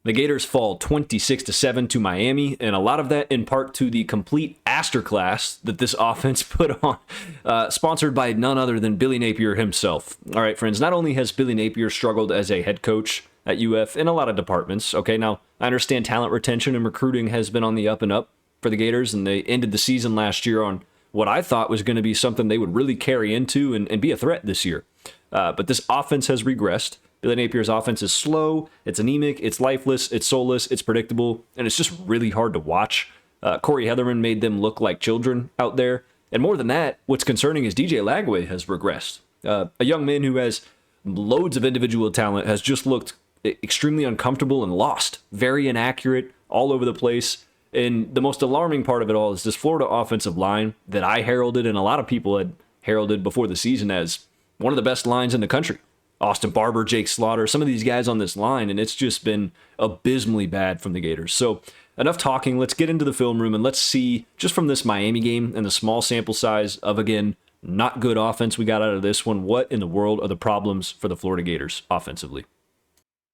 The Gators fall 26-7 to Miami, and a lot of that in part to the complete masterclass that this offense put on, sponsored by none other than Billy Napier himself. All right, friends, not only has Billy Napier struggled as a head coach at UF in a lot of departments, okay, now I understand talent retention and recruiting has been on the up and up for the Gators, and they ended the season last year on what I thought was going to be something they would really carry into and be a threat this year. But this offense has regressed. Billy Napier's offense is slow, it's anemic, it's lifeless, it's soulless, it's predictable, and it's just really hard to watch. Corey Heatherman made them look like children out there. And more than that, what's concerning is DJ Lagway has regressed. A young man who has loads of individual talent has just looked extremely uncomfortable and lost. Very inaccurate, all over the place. And the most alarming part of it all is this Florida offensive line that I heralded and a lot of people had heralded before the season as one of the best lines in the country. Austin Barber, Jake Slaughter, some of these guys on this line, and it's just been abysmally bad from the Gators. So enough talking. Let's get into the film room and let's see, just from this Miami game and the small sample size of, again, not good offense we got out of this one, what in the world are the problems for the Florida Gators offensively?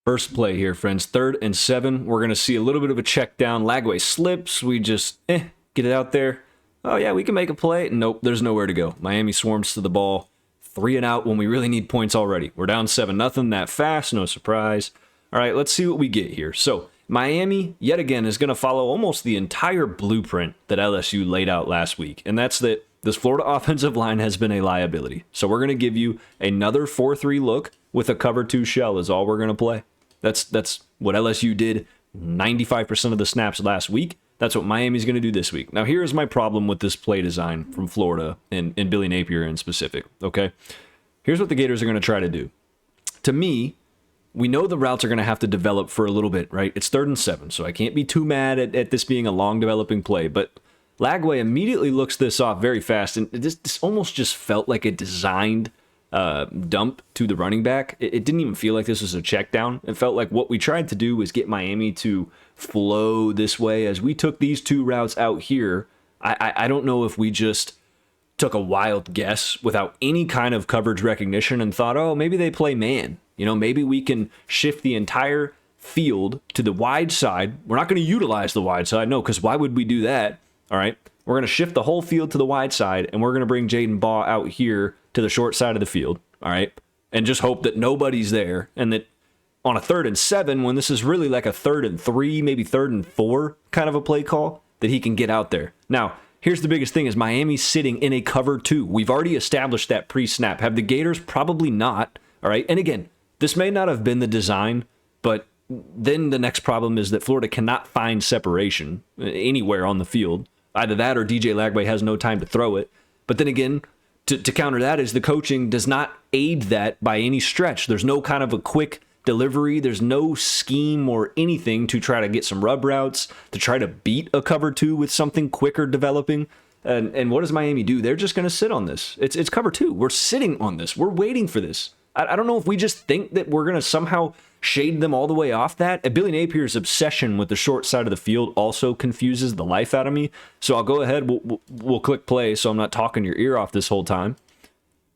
First play here, friends, 3rd and 7. We're going to see a little bit of a check down. Lagway slips. We just, get it out there. Oh, yeah, we can make a play. Nope, there's nowhere to go. Miami swarms to the ball. 3 and out when we really need points already. We're down 7-0 that fast, no surprise. All right, let's see what we get here. So Miami, yet again, is going to follow almost the entire blueprint that LSU laid out last week, and that's that this Florida offensive line has been a liability. So we're going to give you another 4-3 look with a cover 2 shell is all we're going to play. That's what LSU did 95% of the snaps last week. That's what Miami's going to do this week. Now, here's my problem with this play design from Florida and Billy Napier in specific, okay? Here's what the Gators are going to try to do. To me, we know the routes are going to have to develop for a little bit, right? It's 3rd and 7, so I can't be too mad at this being a long developing play, but Lagway immediately looks this off very fast, and this almost just felt like a designed dump to the running back. It didn't even feel like this was a check down. It felt like what we tried to do was get Miami to flow this way. As we took these 2 routes out here, I don't know if we just took a wild guess without any kind of coverage recognition and thought, oh, maybe they play man. You know, maybe we can shift the entire field to the wide side. We're not going to utilize the wide side, no, because why would we do that? All right, we're going to shift the whole field to the wide side, and we're going to bring Jaden Baugh out here to the short side of the field, all right, and just hope that nobody's there, and that on a 3rd and 7, when this is really like a 3rd and 3, maybe 3rd and 4 kind of a play call, that he can get out there. Now, here's the biggest thing is Miami's sitting in a cover 2. We've already established that pre-snap. Have the Gators? Probably not, all right? And again, this may not have been the design, but then the next problem is that Florida cannot find separation anywhere on the field. Either that or DJ Lagway has no time to throw it. But then again, to counter that is the coaching does not aid that by any stretch. There's no kind of a quick delivery. There's no scheme or anything to try to get some rub routes, to try to beat a cover 2 with something quicker developing. And what does Miami do? They're just going to sit on this. It's cover 2. We're sitting on this. We're waiting for this. I don't know if we just think that we're going to somehow shade them all the way off that. And Billy Napier's obsession with the short side of the field also confuses the life out of me. So I'll go ahead. We'll click play so I'm not talking your ear off this whole time.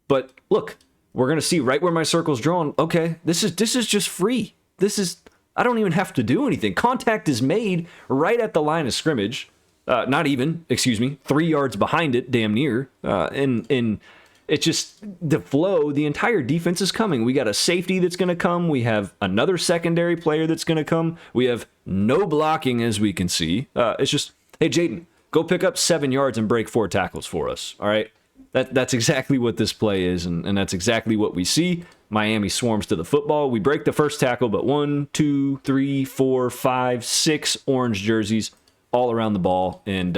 But look, we're going to see right where my circle's drawn. Okay, this is just free. I don't even have to do anything. Contact is made right at the line of scrimmage. 3 yards behind it, damn near. And it's just the flow, the entire defense is coming. We got a safety that's going to come. We have another secondary player that's going to come. We have no blocking, as we can see. It's just, hey, Jaden, go pick up 7 yards and break 4 tackles for us, all right? That's exactly what this play is, and that's exactly what we see. Miami swarms to the football. We break the first tackle, but 1, 2, 3, 4, 5, 6 orange jerseys all around the ball, and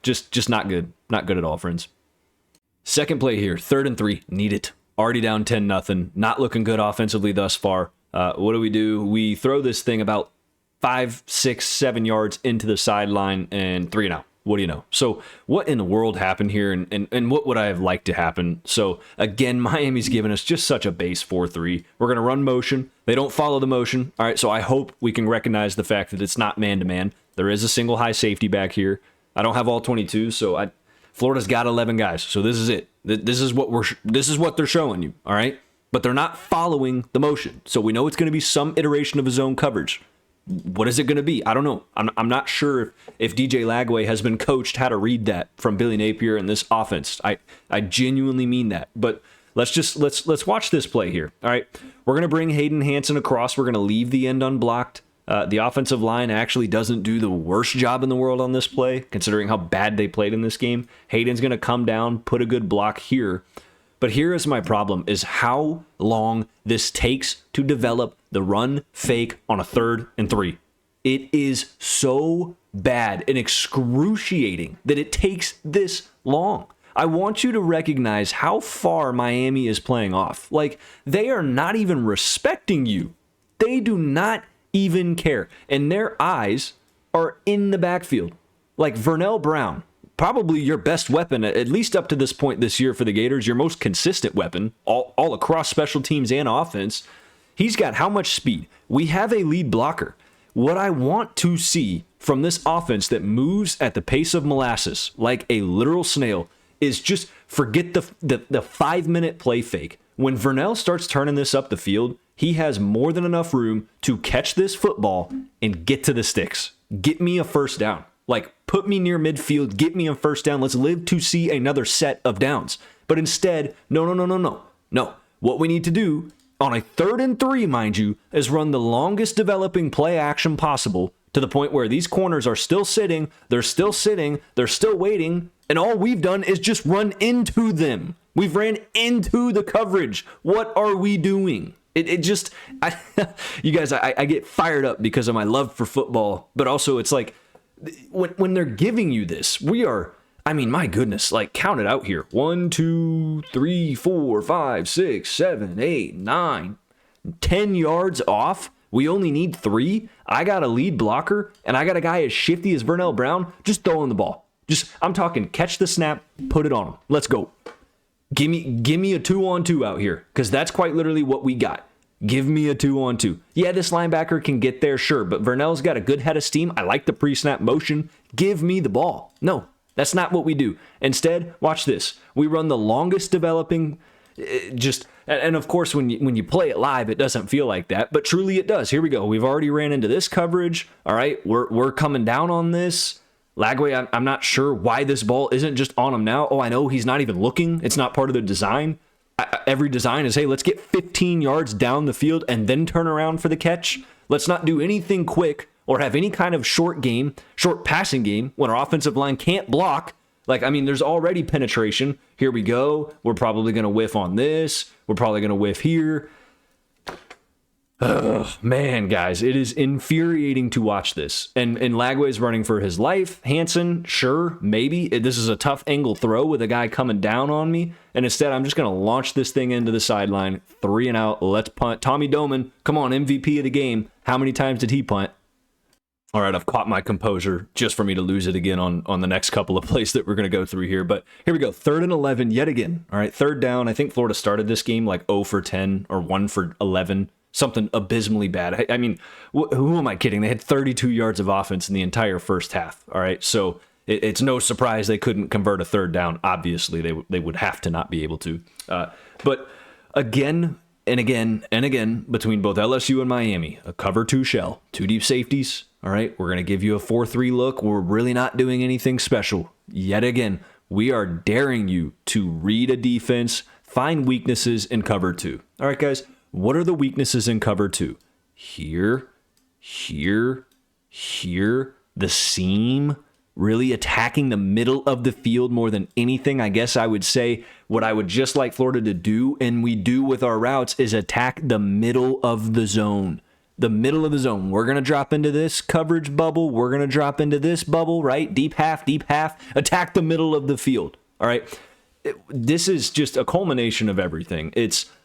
just not good. Not good at all, friends. Second play here, 3rd and 3, need it. Already down 10-0, not looking good offensively thus far. What do? We throw this thing about 5, 6, 7 yards into the sideline and 3 and out. What do you know? So what in the world happened here, and what would I have liked to happen? So again, Miami's given us just such a base 4-3. We're going to run motion. They don't follow the motion. All right, so I hope we can recognize the fact that it's not man-to-man. There is a single high safety back here. I don't have all 22, so Florida's got 11 guys, so this is it. This is what they're showing you, all right? But they're not following the motion, so we know it's going to be some iteration of a zone coverage. What is it going to be? I don't know. I'm not sure if DJ Lagway has been coached how to read that from Billy Napier in this offense. I genuinely mean that. But let's watch this play here. All right, we're going to bring Hayden Hansen across. We're going to leave the end unblocked. The offensive line actually doesn't do the worst job in the world on this play, considering how bad they played in this game. Hayden's going to come down, put a good block here. But here is my problem, is how long this takes to develop the run fake on a 3rd and 3. It is so bad and excruciating that it takes this long. I want you to recognize how far Miami is playing off. Like, they are not even respecting you. They do not even care. And their eyes are in the backfield. Like Vernell Brown, probably your best weapon, at least up to this point this year for the Gators, your most consistent weapon, all across special teams and offense. He's got how much speed? We have a lead blocker. What I want to see from this offense that moves at the pace of molasses, like a literal snail, is just forget the 5-minute play fake. When Vernell starts turning this up the field, he has more than enough room to catch this football and get to the sticks. Get me a first down. Like, put me near midfield, get me a first down. Let's live to see another set of downs. But instead, no. What we need to do on a 3rd and 3, mind you, is run the longest developing play action possible to the point where these corners are still sitting, they're still waiting, and all we've done is just run into them. We've ran into the coverage. What are we doing? You guys, I get fired up because of my love for football, but also it's like, when they're giving you this, my goodness, like, count it out here. 1, 2, 3, 4, 5, 6, 7, 8, 9, 10 yards off. We only need 3. I got a lead blocker, and I got a guy as shifty as Vernell Brown just throwing the ball. I'm talking catch the snap, put it on him. Let's go. Give me a 2-on-2 out here, because that's quite literally what we got. Give me a 2-on-2. Yeah, this linebacker can get there, sure, but Vernell's got a good head of steam. I like the pre-snap motion. Give me the ball. No, that's not what we do. Instead, watch this. We run the longest developing, and of course, when you play it live, it doesn't feel like that, but truly it does. Here we go. We've already ran into this coverage. All right, we're coming down on this. Lagway, I'm not sure why this ball isn't just on him now. Oh, I know he's not even looking. It's not part of the design. Every design is, hey, let's get 15 yards down the field and then turn around for the catch. Let's not do anything quick or have any kind of short passing game when our offensive line can't block. There's already penetration. Here we go. We're probably going to whiff on this. We're probably going to whiff here. Oh, man, guys, it is infuriating to watch this. And Lagway's running for his life. Hansen, sure, maybe. This is a tough angle throw with a guy coming down on me. And instead, I'm just going to launch this thing into the sideline. 3 and out. Let's punt. Tommy Doman, come on, MVP of the game. How many times did he punt? All right, I've caught my composure just for me to lose it again on the next couple of plays that we're going to go through here. But here we go, 3rd and 11 yet again. All right, 3rd down. I think Florida started this game like 0 for 10 or 1 for 11. Something abysmally bad. Who am I kidding? They had 32 yards of offense in the entire first half. All right, so it's no surprise they couldn't convert a 3rd down. Obviously, they would have to not be able to. But again and again, between both LSU and Miami, a cover 2 shell, 2 deep safeties. All right, we're going to give you a 4-3 look. We're really not doing anything special. Yet again, we are daring you to read a defense, find weaknesses in cover 2. All right, guys. What are the weaknesses in cover 2? Here, the seam, really attacking the middle of the field more than anything. I guess I would say what I would just like Florida to do, and we do with our routes, is attack the middle of the zone. The middle of the zone. We're going to drop into this coverage bubble. We're going to drop into this bubble, right? Deep half. Attack the middle of the field, all right? This is just a culmination of everything.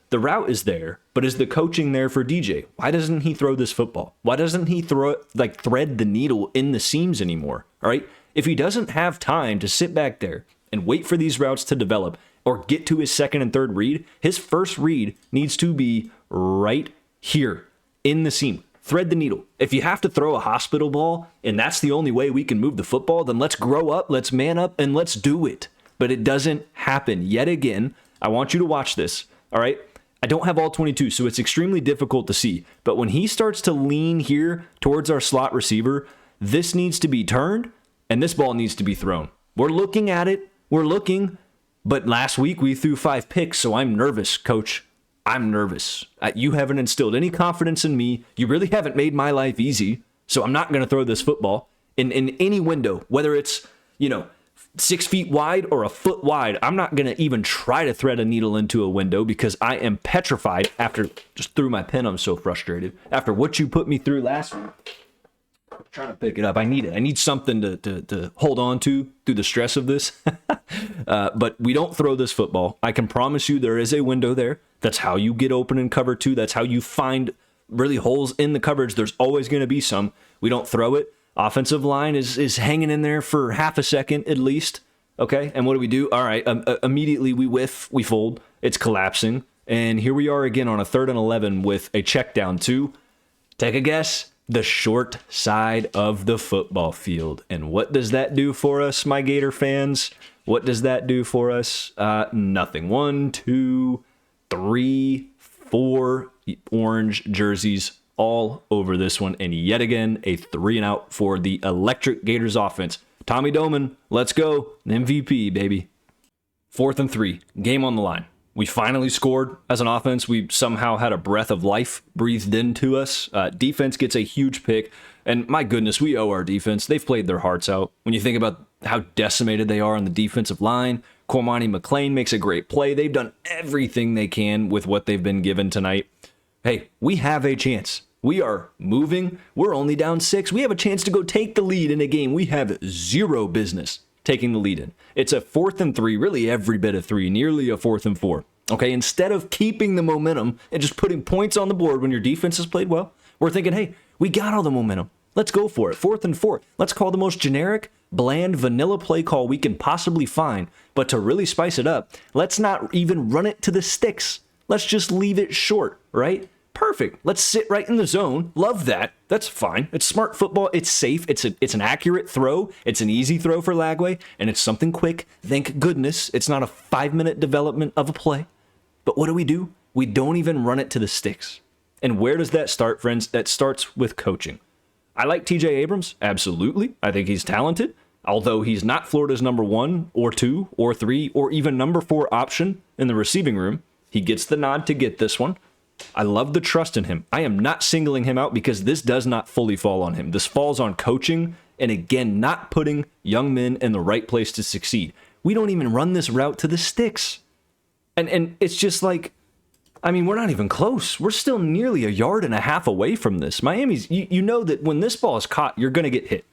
The route is there, but is the coaching there for DJ? Why doesn't he throw this football? Why doesn't he thread the needle in the seams anymore? All right. If he doesn't have time to sit back there and wait for these routes to develop or get to his 2nd and 3rd read, his first read needs to be right here in the seam. Thread the needle. If you have to throw a hospital ball and that's the only way we can move the football, then let's grow up, let's man up, and let's do it. But it doesn't happen. Yet again, I want you to watch this. All right. I don't have all 22, so it's extremely difficult to see. But when he starts to lean here towards our slot receiver, this needs to be turned, and this ball needs to be thrown. We're looking at it. We're looking. But last week we threw 5 picks, so I'm nervous, coach. I'm nervous. You haven't instilled any confidence in me. You really haven't made my life easy, so I'm not going to throw this football in any window, whether it's, 6 feet wide or a foot wide. I'm not going to even try to thread a needle into a window because I am petrified after just threw my pen. I'm so frustrated after what you put me through last week. I'm trying to pick it up. I need it. I need something to hold on to through the stress of this. But we don't throw this football. I can promise you there is a window there. That's how you get open in cover 2. That's how you find really holes in the coverage. There's always going to be some. We don't throw it. Offensive line is hanging in there for half a second at least. Okay, and what do? All right, immediately we whiff, we fold. It's collapsing. And here we are again on a 3rd and 11 with a check down to, take a guess, the short side of the football field. And what does that do for us, my Gator fans? What does that do for us? Nothing. 1, 2, 3, 4 orange jerseys all over this one, and yet again a 3 and out for the electric Gators offense. Tommy Doman, let's go, MVP, baby. 4th and 3, game on the line. We finally scored as an offense. We somehow had a breath of life breathed into us. Defense gets a huge pick, and my goodness, we owe our defense. They've played their hearts out. When you think about how decimated they are on the defensive line, Cormani McClain makes a great play. They've done everything they can with what they've been given tonight. Hey, we have a chance. We are moving. We're only down 6. We have a chance to go take the lead in a game we have zero business taking the lead in. It's a 4th and 3, really every bit of 3, nearly a 4th and 4. Okay, instead of keeping the momentum and just putting points on the board when your defense has played well, we're thinking, hey, we got all the momentum. Let's go for it. 4th and 4. Let's call the most generic, bland, vanilla play call we can possibly find. But to really spice it up, let's not even run it to the sticks. Let's just leave it short, right? Perfect. Let's sit right in the zone. Love that. That's fine. It's smart football. It's safe. It's an accurate throw. It's an easy throw for Lagway, and it's something quick. Thank goodness it's not a 5-minute development of a play. But what do? We don't even run it to the sticks. And where does that start, friends? That starts with coaching. I like TJ Abrams. Absolutely. I think he's talented. Although he's not Florida's number 1 or 2 or 3 or even number 4 option in the receiving room, he gets the nod to get this one. I love the trust in him. I am not singling him out because this does not fully fall on him. This falls on coaching and, again, not putting young men in the right place to succeed. We don't even run this route to the sticks. And it's just like, I mean, we're not even close. We're still nearly 1.5 yards away from this. Miami's, you know that when this ball is caught, you're going to get hit.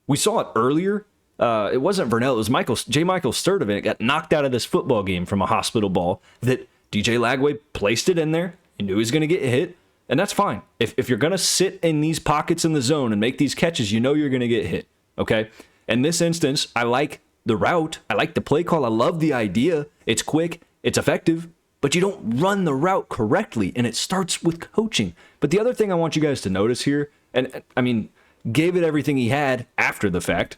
We saw it earlier. It wasn't Vernell. It was J. Michael Sturdivant got knocked out of this football game from a hospital ball that DJ Lagway placed it in there. He knew he was going to get hit, and that's fine. If you're going to sit in these pockets in the zone and make these catches, you know you're going to get hit, okay? In this instance, I like the route. I like the play call. I love the idea. It's quick. It's effective. But you don't run the route correctly, and it starts with coaching. But the other thing I want you guys to notice here, and I mean, gave it everything he had after the fact.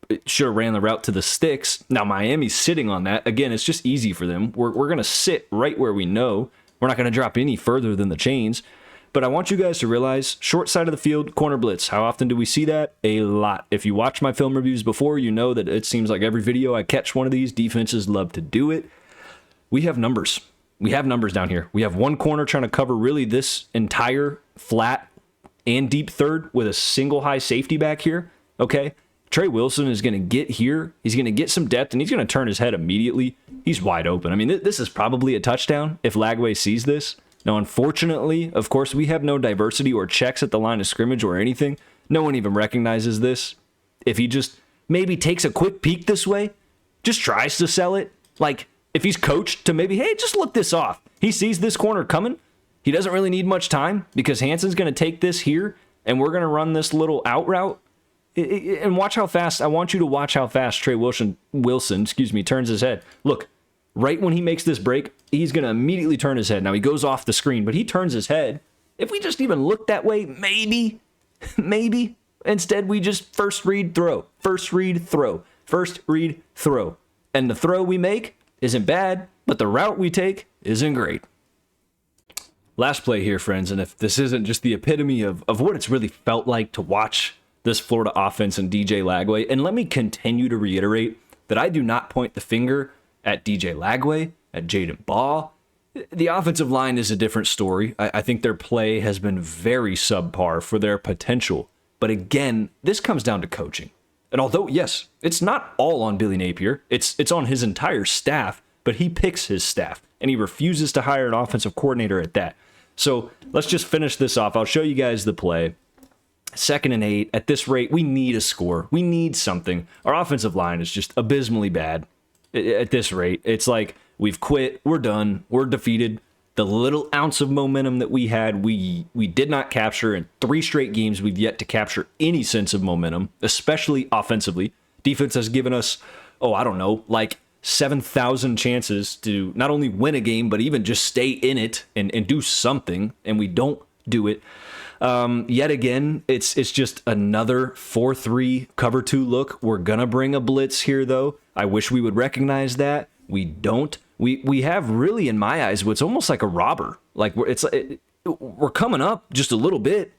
It sure ran the route to the sticks. Now Miami's sitting on that. Again, it's just easy for them. We're going to sit right where we know. We're not going to drop any further than the chains. But I want you guys to realize, short side of the field, corner blitz. How often do we see that? A lot. If you watch my film reviews before, you know that it seems like every video I catch one of these, defenses love to do it. We have numbers. We have numbers down here. We have one corner trying to cover really this entire flat and deep third with a single high safety back here. Okay? Trey Wilson is going to get here. He's going to get some depth, and he's going to turn his head immediately. He's wide open. I mean, this is probably a touchdown if Lagway sees this. Now, unfortunately, of course, we have no diversity or checks at the line of scrimmage or anything. No one even recognizes this. If he just maybe takes a quick peek this way, just tries to sell it, like if he's coached to maybe, hey, just look this off. He sees this corner coming. He doesn't really need much time because Hanson's going to take this here, and we're going to run this little out route. And watch how fast, I want you to watch how fast Trey Wilson, turns his head. Look, right when he makes this break, he's going to immediately turn his head. Now, he goes off the screen, but he turns his head. If we just even look that way, maybe. Instead, we just first read, throw. And the throw we make isn't bad, but the route we take isn't great. last play here, friends, and if this isn't just the epitome of what it's really felt like to watch this Florida offense and DJ Lagway, and let me continue to reiterate that I do not point the finger at DJ Lagway, at Jaden Baugh. The offensive line is a different story. I think their play has been very subpar for their potential. But again, this comes down to coaching. And although, yes, it's not all on Billy Napier, it's on his entire staff, but he picks his staff, and he refuses to hire an offensive coordinator at that. So let's just finish this off. I'll show you guys the play. 2nd and 8. At this rate, we need a score. We need something. Our offensive line is just abysmally bad at this rate. It's like we've quit. We're done. We're defeated. The little ounce of momentum that we had, we did not capture. In 3 straight games, we've yet to capture any sense of momentum, especially offensively. Defense has given us, like 7,000 chances to not only win a game, but even just stay in it and do something, and we don't do it. Yet again, it's just another 4-3 cover 2 look. We're gonna bring a blitz here, though. I wish we would recognize that. We don't. We have really, in my eyes, what's almost like a robber. Like we're coming up just a little bit.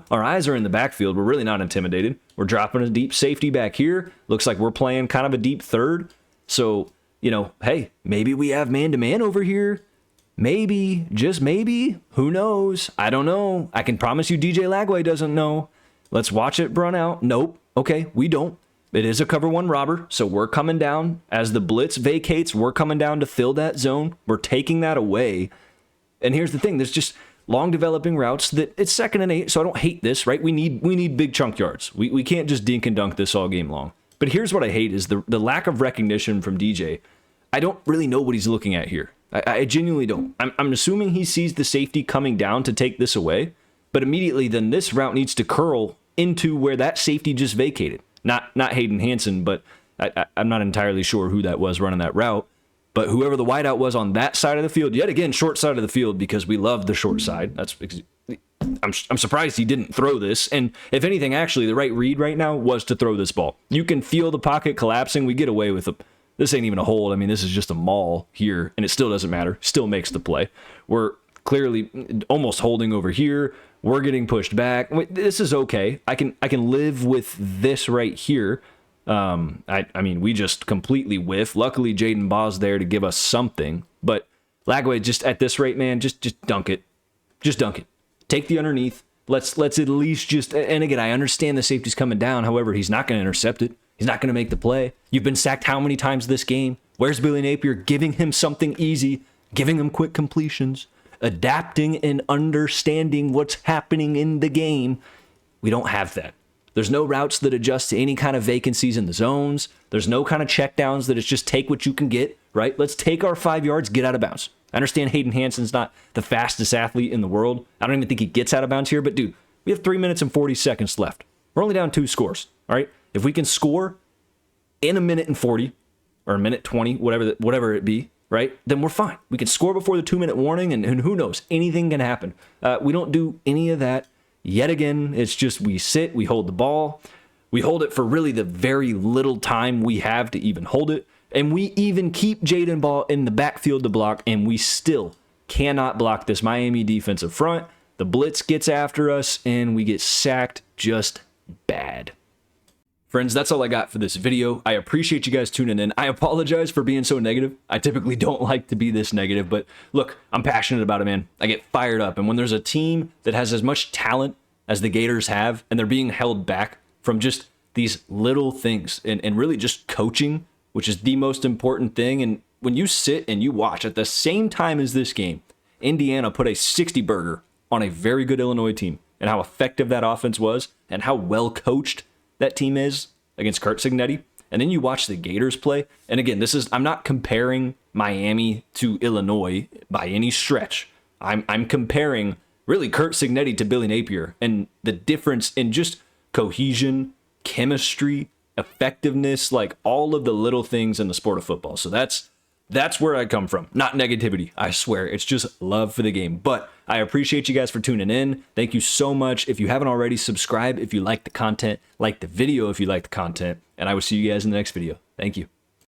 Our eyes are in the backfield. We're really not intimidated. We're dropping a deep safety back here. Looks like we're playing kind of a deep third. So, hey, maybe we have man-to-man over here. Maybe, just maybe. Who knows? I don't know. I can promise you DJ Lagway doesn't know. Let's watch it run out. Nope. Okay, we don't. It is a cover 1 robber, so we're coming down. As the blitz vacates, we're coming down to fill that zone. We're taking that away. And here's the thing. There's just long developing routes that it's 2nd and 8, so I don't hate this, right? We need big chunk yards. We can't just dink and dunk this all game long. But here's what I hate is the lack of recognition from DJ. I don't really know what he's looking at here. I genuinely don't. I'm assuming he sees the safety coming down to take this away, but immediately then this route needs to curl into where that safety just vacated. Not Hayden Hansen, but I'm not entirely sure who that was running that route. But whoever the wideout was on that side of the field, yet again, short side of the field, because we love the short side. I'm surprised he didn't throw this. And if anything, actually, the right read right now was to throw this ball. You can feel the pocket collapsing. We get away with it. This ain't even a hold. I mean, this is just a maul here, and it still doesn't matter. Still makes the play. We're clearly almost holding over here. We're getting pushed back. This is okay. I can live with this right here. I mean, we just completely whiff. Luckily, Jaden Baugh's there to give us something. But Lagway, just at this rate, man, just dunk it. Just dunk it. Take the underneath. Let's at least just. And again, I understand the safety's coming down. However, he's not going to intercept it. He's not going to make the play. You've been sacked how many times this game? Where's Billy Napier giving him something easy, giving him quick completions, adapting and understanding what's happening in the game? We don't have that. There's no routes that adjust to any kind of vacancies in the zones. There's no kind of checkdowns that it's just take what you can get, right? Let's take our 5 yards, get out of bounds. I understand Hayden Hansen's not the fastest athlete in the world. I don't even think he gets out of bounds here, but dude, we have 3 minutes and 40 seconds left. We're only down 2 scores, all right? If we can score in 1:40 or 1:20, whatever it be, right, then we're fine. We can score before the 2-minute warning, and who knows, anything can happen. We don't do any of that. Yet again, it's just we sit, we hold the ball. We hold it for really the very little time we have to even hold it. And we even keep Jaden Baugh in the backfield to block, and we still cannot block this Miami defensive front. The blitz gets after us, and we get sacked just bad. Friends, that's all I got for this video. I appreciate you guys tuning in. I apologize for being so negative. I typically don't like to be this negative, but look, I'm passionate about it, man. I get fired up. And when there's a team that has as much talent as the Gators have, and they're being held back from just these little things and really just coaching, which is the most important thing. And when you sit and you watch at the same time as this game, Indiana put a 60 burger on a very good Illinois team, and how effective that offense was and how well coached that team is against Curt Cignetti. And then you watch the Gators play. And again, I'm not comparing Miami to Illinois by any stretch. I'm comparing really Curt Cignetti to Billy Napier, and the difference in just cohesion, chemistry, effectiveness, like all of the little things in the sport of football. So that's where I come from. Not negativity, I swear. It's just love for the game. But I appreciate you guys for tuning in. Thank you so much. If you haven't already, subscribe if you like the content, like the video if you like the content, and I will see you guys in the next video. Thank you.